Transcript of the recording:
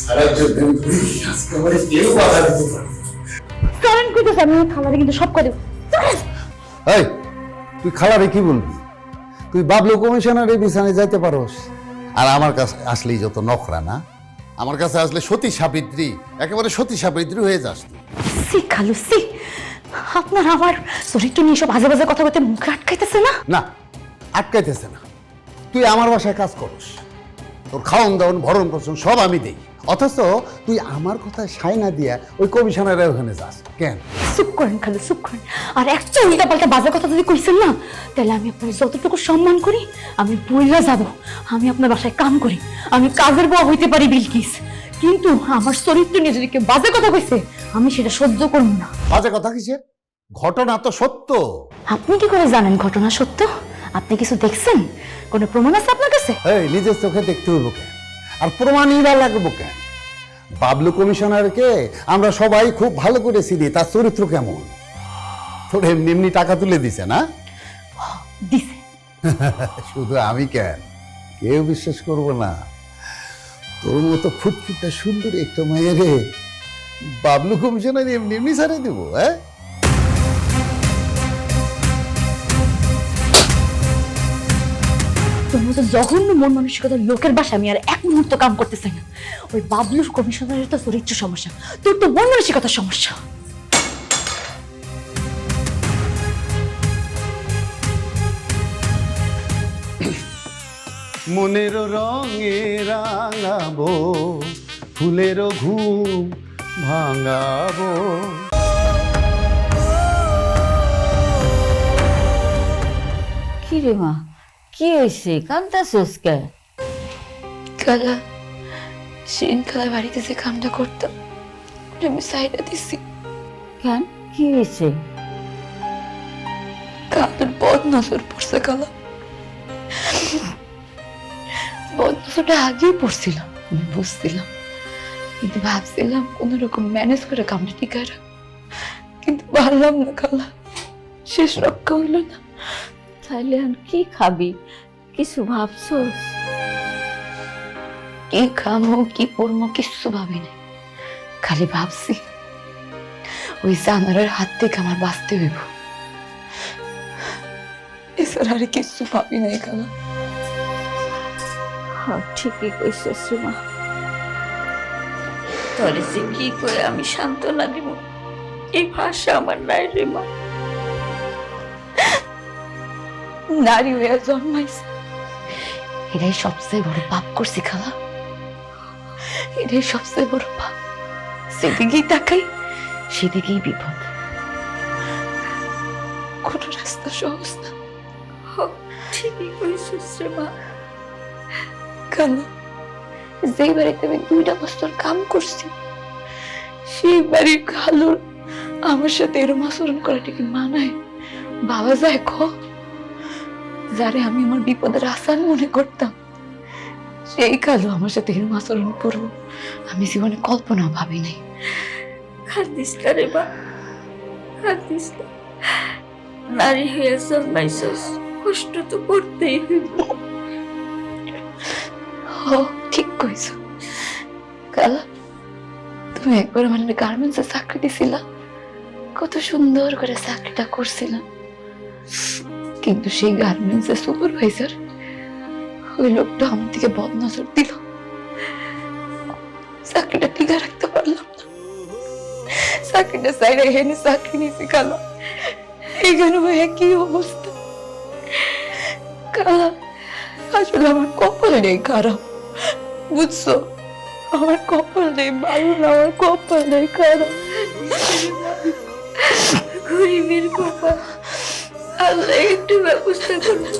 সারা জন্য আজকে আমার কেউ বাধা দিতে পারে। কারণ কইতেছে আমি খালারে কিন্তু সব করে দেব। এই তুই খালারে কি বলবি? তুই বাবলু কমিশনারের বিছানায় যাইতে পারোস, আর আমার কাছে আসলেই যত নখরা না। আমার কাছে আসলে সতী সাবিত্রী, একেবারে সতী সাবিত্রী হয়ে যাস তুই। সি খালু সি, আপনার আমার চরিত্র নিয়ে সব বাজে বাজে কথা বলতে মুখে আটকাইতেছে না? না, আটকাইতেছে না। তুই আমার বাসায় কাজ করস, তোর খাওয়ন দাওন ভরণ পোষণ সব আমি দেই, অথচ তুই আমার কথায় সায় না দিয়া ওই কমিশনারের ওখানে যাস কেন? চুপ করেন খালু, চুপ করেন। আর একটা উল্টা পাল্টা বাজে কথা যদি কইছেন না, তাহলে আমি আপনার যতটুকু সম্মান করি আমি বইলা যাব। আমি আপনার বাসায় কাম করি, আমি কাজের বউ হইতে পারি বিলকিস, কিন্তু আমার চরিত্র নিয়ে যদি কেউ বাজে কথা কইছে আমি সেটা সহ্য করব না। বাজে কথা কিসের? ঘটনা তো সত্য। আপনি কি করে জানেন ঘটনা সত্য? আপনি কিছু দেখছেন? কোনো প্রমাণ আছে আপনার কাছে? এই নিজের চোখে দেখতে হইব কেন, আর প্রমাণই বা লাগবো কেন? বাবলু কমিশনারকে আমরা সবাই খুব ভালো করে চিনি, তার চরিত্র কেমন। তোর এমনি এমনি টাকা তুলে দিছে না? দিছে। শুধু আমি কেন, কেউ বিশ্বাস করবো না। তোর মতো ফুটফুটটা সুন্দর একটা মেয়েরে বাবলু কমিশনার এমনি এমনি ছাড়ে দেবো? হ্যাঁ, তোর মতো জঘন্য মন মানসিকতার লোকের বাসা আমি আর এক মুহূর্ত কাম করতেছি না। ওই বাবলু কমিশনারের তো চরিত্র সমস্যা, তোর তো মন মানসিকতার সমস্যা। মনের রঙে রাঙাবো, ফুলের ঘুম ভাঙাবো। কি রে মা, কি হয়েছে? কান্দাছিস কে? খালা, সেদিন খালা বাড়িতে যে কামটা করতাম ওটা আমি সাইডা দিছি। কেন, কি হয়েছে? খালার বদ নজর পড়ছে। খালা বদ নজরটা আগেই পড়ছিলাম, আমি বুঝছিলাম, কিন্তু ভাবছিলাম কোন রকম ম্যানেজ করে কামটা টিকায় রাখ, কিন্তু পারলাম না। খালা শেষ রক্ষা হইল না। তাইলে আর কি খাবি? কিছু ভাবছস? কি খামো কি পড়মো কিচ্ছু ভাবি নাই, খালি ভাবছি ওই জানোয়ারের হাত থেকে আমার বাঁচতে হইব, এছাড়া আর কিচ্ছু ভাবি নাই। খালা ঠিকই কইছস রে মা। তোরে যে কি করে আমি সান্ত্বনা দিব, এই ভাষা আমার নাই রে মা। নারী হইয়া জন্মাইছে, এটাই সবচেয়ে বড় পাপ করছি। খালা এটাই সবচেয়ে বড় পাপ, সেদিকেই তাকাই সেদিকেই বিপদ, কোন রাস্তা সহজ না। ঠিকই কইছস রে মা। খালা যেই বাড়িতে আমি 2 বছর কাম করছি, সেই বাড়ির খালুর আমার সাথে এরম আচরণ করাটা কি মানায়? বাবা যায় খ, যারে আমি আমার বিপদের আসান মনে করতাম, সেই খালু আমার সাথে এরম আচরণ করবো আমি জীবনে কল্পনা ভাবি নাই। খাদিস না রে মা, খাদিস না। নারী হয়ে জন্মাইছস, কষ্ট তো করতেই হইব। ঠিক কইছো খালা, তুমি একবার আমার গার্মেন্টসে চাকরি দিছিলা, কত সুন্দর করে চাকরিটা করছিলাম, কিন্তু সেই গার্মেন্টসের সুপারভাইজার ওই লোকটা আমার দিকে বদনজর দিল, চাকরিটা টিকা রাখতে পারলাম না, চাকরিটা চাইলে হেনে চাকরি নিয়েছি। খালা এইখানে ভাইয়া কি অবস্থা? খালা আসলে আমার কপাল নেই খারাপ, বুঝছো? আমার কপাল নেই ভালো না, আমার কপাল নেই খারাপ। গরিবের কপাল, আল্লাহ একটু ব্যবস্থা করুন।